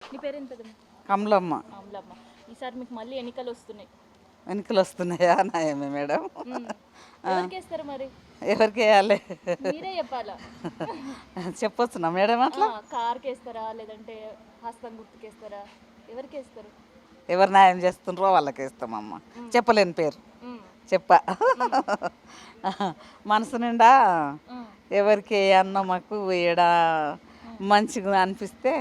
నీ పేరేం పెద్దమ్మ? కమలమ్మ. అమలమ్మ. ఈసారి మీకు మళ్ళీ ఎన్నికలు వస్తున్నాయి. ఎన్నికలు వస్తున్నాయా? నాయమే మేడం. ఎవరికి వేస్తారు మరి? ఎవరికి వేయాలి మీరే చెప్పాలా? చెప్పొచ్చునా మేడం అట్లా? కార్కి వేస్తారా లేదంటే హస్తం గుర్తుకేస్తారా? ఎవరికి వేస్తారు? ఎవరు న్యాయం చేస్తుండ్రో వాళ్ళకి ఇస్తామమ్మ. చెప్పలేని పేరు చెప్ప మనసు నిండా ఎవరికి అన్న మాకు ఏడ మంచిగా అనిపిస్తే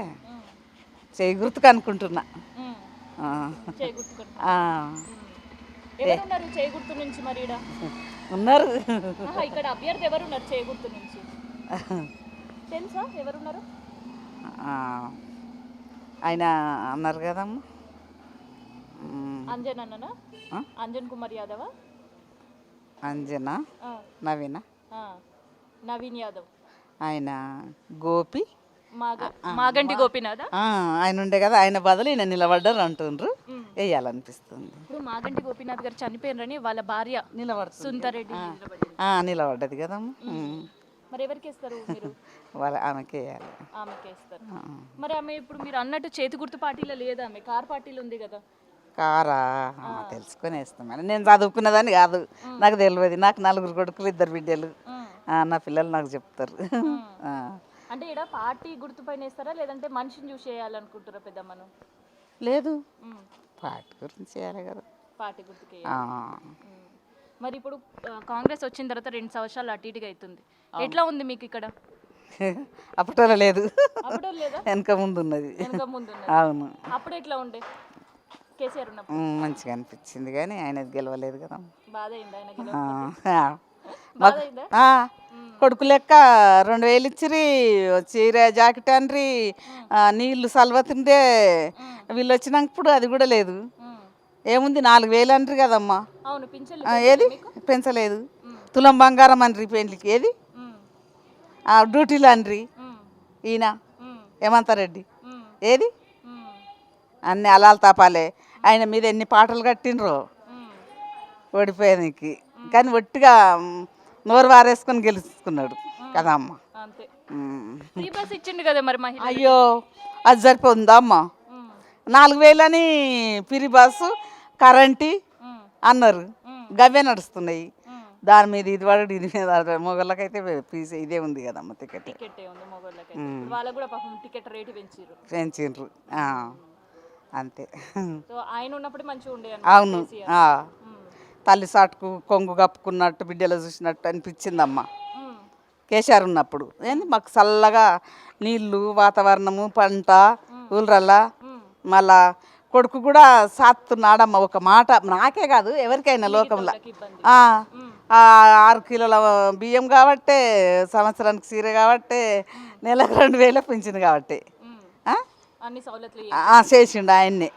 చేయి గుర్తుకు అనుకుంటున్నా. చేయి గుర్తుకుంటా. ఎవరున్నారు చేయి గుర్తు నుంచి మరి? ఉన్నారు ఇక్కడ అభ్యర్థి ఎవరున్నారు చేయి గుర్తు నుంచి? తెలుసా ఎవరున్నారు? ఆయన అన్నారు కదమ్మా, అంజన్ అన్ననా? అంజన్ కుమార్ యాదవా? అంజనా నవీనా? నవీన్ యాదవ్. ఆయన గోపి మాగంటి గోపినాథ్. ఆయన ఉండే కదా, ఆయన బదులు ఈయన నిలబడ్డారు అంటుండ్రు. వేయాలనిపిస్తుంది. ఇప్పుడు మాగంటి గోపినాథ్ గారు చనిపోయినరని వాళ్ళ భార్య సుందరెడ్డి నిలబడ్డది కదమ్మా. మరి ఎవరికి ఇస్తారు మీరు? వాళ్ళ ఆమెకి వేయాలి. ఆమెకి ఇస్తారు. మరి ఆమె ఇప్పుడు మీరు అన్నట్టు చేతి గుర్తు పార్టీలో లేదా? ఆమె కార్ పార్టీలో ఉంది కదా. కారా? తెలుసుకొని వేస్తాం మేడం. నేను చదువుకున్నదాన్ని కాదు, నాకు తెలియదు. నాకు 4 కొడుకులు 2 బిడ్డలు. నా పిల్లలు నాకు చెప్తారు. అంటే ఇక్కడ పార్టీ గుర్తు పైన వేస్తారా లేదంటే మనిషిని చూసి వేయాలనుకుంటారా పెద్దమ్మను? లేదు, పార్టీ గురించి చేయాలి కదా. పార్టీ గుర్తుకి. మరి ఇప్పుడు కాంగ్రెస్ వచ్చిన తర్వాత 2 సంవత్సరాలు అటు ఇటుగా అవుతుంది. ఎట్లా ఉంది మీకు ఇక్కడ? అప్పట్లో లేదు, అప్పుడు లేదా? వెనక ముందు ఉన్నది. వెనక ముందు ఉన్నది. అవును. అప్పుడు ఎట్లా ఉండే? కేసీఆర్ ఉన్నప్పుడు మంచిగా అనిపించింది కానీ ఆయన గెలవలేదు కదా. బాధ అయింది ఆయన గెలవకపోతే? కొడుకు లెక్క 2000 ఇచ్చిరి, చీర జాకెట్ అన్రి, నీళ్లు సల్వతుండే. వీళ్ళు వచ్చినాక ఇప్పుడు అది కూడా లేదు. ఏముంది 4000 అన్రి కదమ్మా. ఏది పెంచలేదు. తులం బంగారం అన్రి పెండ్లికి. ఏది డ్యూటీలు అన్రి ఈయన హేమంత్ రెడ్డి. ఏది అన్ని అలాలు తాపాలే. ఆయన మీద ఎన్ని పాటలు కట్టినరో ఓడిపోయానికి. కానీ ఒట్టిగా నోరు వారేసుకొని గెలుచుకున్నాడు కదా అమ్మ. అయ్యో అది సరిపోతుందా అమ్మ? 4000 అని పిరి బస్సు కరెంటు అన్నారు, గవే నడుస్తున్నాయి. దాని మీద ఇది వాడు ఇది మీద మొగళ్ళకైతే ఫీజు ఇదే ఉంది కదమ్మ. టికెట్ పెంచిండ్రు అంతే. అవును. తల్లి సాటుకు కొంగు కప్పుకున్నట్టు బిడ్డలు చూసినట్టు అనిపించిందమ్మ కేసీఆర్ ఉన్నప్పుడు. ఏంది మాకు చల్లగా నీళ్ళు, వాతావరణము, పంట ఊళ్ళల్లా. మళ్ళా కొడుకు కూడా సాత్తున్నాడమ్మ. ఒక మాట నాకే కాదు ఎవరికైనా లోకంలో. 6 కిలోల బియ్యం కాబట్టే, సంవత్సరానికి చీర కాబట్టే, నెలకు 2000 పెంచింది కాబట్టి చేసిండు ఆయన్ని.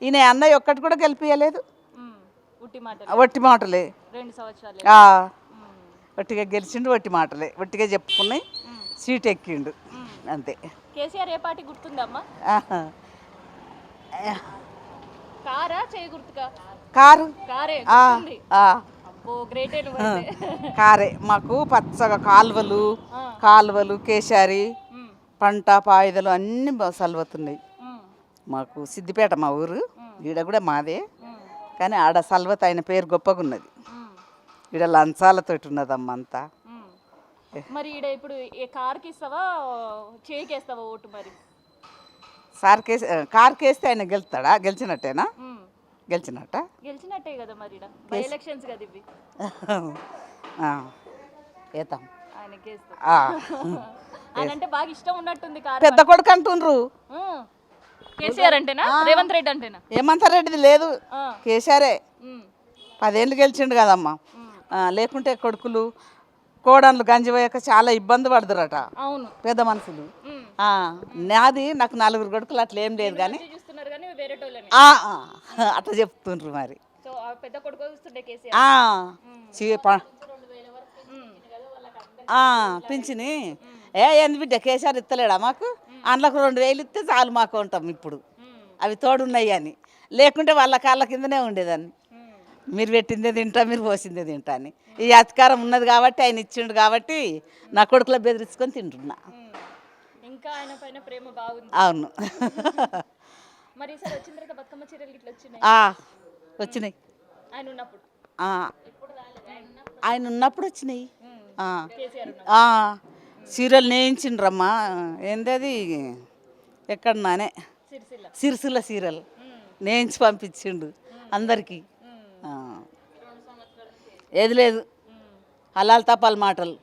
ఈయన అన్నయ్య ఒక్కటి కూడా గెలిపియలేదు. ఒట్టి మాటలే. ఒట్టిగా గెలిచిండు, ఒట్టి మాటలే. ఒట్టిగా చెప్పుకుని సీట్ ఎక్కిండు అంతే. కేసీఆర్ ఏ పార్టీ గుర్తుందమ్మా? కారు. కారే. మాకు పచ్చగా కాలువలు కేశారి, పంట పాయుదలు అన్నీ సల్వతున్నాయి. మాకు సిద్దిపేట మా ఊరు. ఈడ కూడా మాదే, కానీ ఆడ సల్వత్ ఆయన పేరు గొప్పగా ఉన్నది. ఈడ లంచాలతోటి ఉన్నదమ్మ అంతా. మరి ఈడ ఇప్పుడు కార్కి ఇస్తావా చేయికి వేస్తావా ఓటు? మరి కార్కి వేస్తే ఆయన గెలుస్తాడా? గెలిచినట్టేనా? గెలిచినట్టే కదా. మరి బై ఎలక్షన్స్ కదా ఇవి. వేస్తాం. ఆయన అంటే బాగా ఇష్టం ఉన్నట్టుంది. పెద్ద కొడుకు అంటుండ్రు. కేసీఆర్ అంటేనా రేవంత్ రెడ్డి అంటేనా? హేమంత్ రెడ్డిది లేదు, కేసీఆరే. 10 ఏళ్ళు గెలిచిండు కదమ్మా. లేకుంటే కొడుకులు కోడన్లు గంజిపోయాక చాలా ఇబ్బంది పడుతురట పెద్ద మనుషులు. నాది నాకు 4 కొడుకులు అట్లా ఏం లేదు కానీ అట్లా చెప్తుండ్రు. మరి పింఛని ఏంది బిడ్డ కేసీఆర్ ఇస్తలేడా మాకు? అందులోకి 2000 ఇస్తే చాలు మాకు ఉంటాం ఇప్పుడు. అవి తోడున్నాయి అని, లేకుంటే వాళ్ళ కాళ్ళ కిందనే ఉండేదాన్ని. మీరు పెట్టిందే తింటా, మీరు పోసిందే తింటా అని. ఈ అధికారం ఉన్నది కాబట్టి ఆయన ఇచ్చిండు కాబట్టి నా కొడుకులో బెదిరించుకొని తింటున్నా. ఇంకా ఆయన పైన ప్రేమ బాగుంది. అవును. మరి ఈసారి వచ్చిన తర్వాత బతుకమ్మ చీరలు ఇట్లా వచ్చినాయి వచ్చినాయి. ఆయన ఉన్నప్పుడు. ఆ, ఆయన ఉన్నప్పుడు వచ్చినాయి. ఆ, కేసీఆర్ ఉన్నప్పుడు. సీరియల్ నేయించిండ్రమ్మా. ఏందది ఎక్కడన్నానే సిరిసిల్ల. సిరిసిల్ల సీరియల్ నేయించి పంపించిండు అందరికీ. ఆ. ఏది లేదు హలాల్ తపాల్ మాటలు.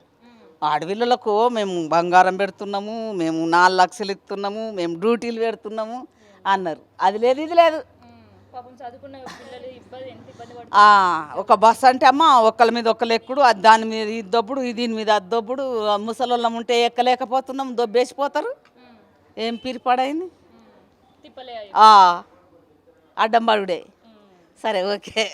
ఆడపిల్లలకు మేము బంగారం పెడుతున్నాము, మేము 4 లక్షలు ఇస్తున్నాము, మేము డ్యూటీలు పెడుతున్నాము అన్నారు. అది లేదు ఇది లేదు. పాపం చదువుకున్న పిల్లలు ఎంత ఇబ్బంది పడుతుంది. ఒక బస్సు అంటే అమ్మ ఒకళ్ళ మీద ఒకళ్ళు ఎక్కుడు, అది దాని మీద ఇది దొబ్బుడు, దీని మీద అది దొబ్బుడు. ముసలోళ్ళం ఉంటే ఎక్కలేకపోతున్నాం, దొబ్బేసిపోతారు. ఏం పిరిపడైంది. తిప్పలే అడ్డం పడుడే. సరే ఓకే.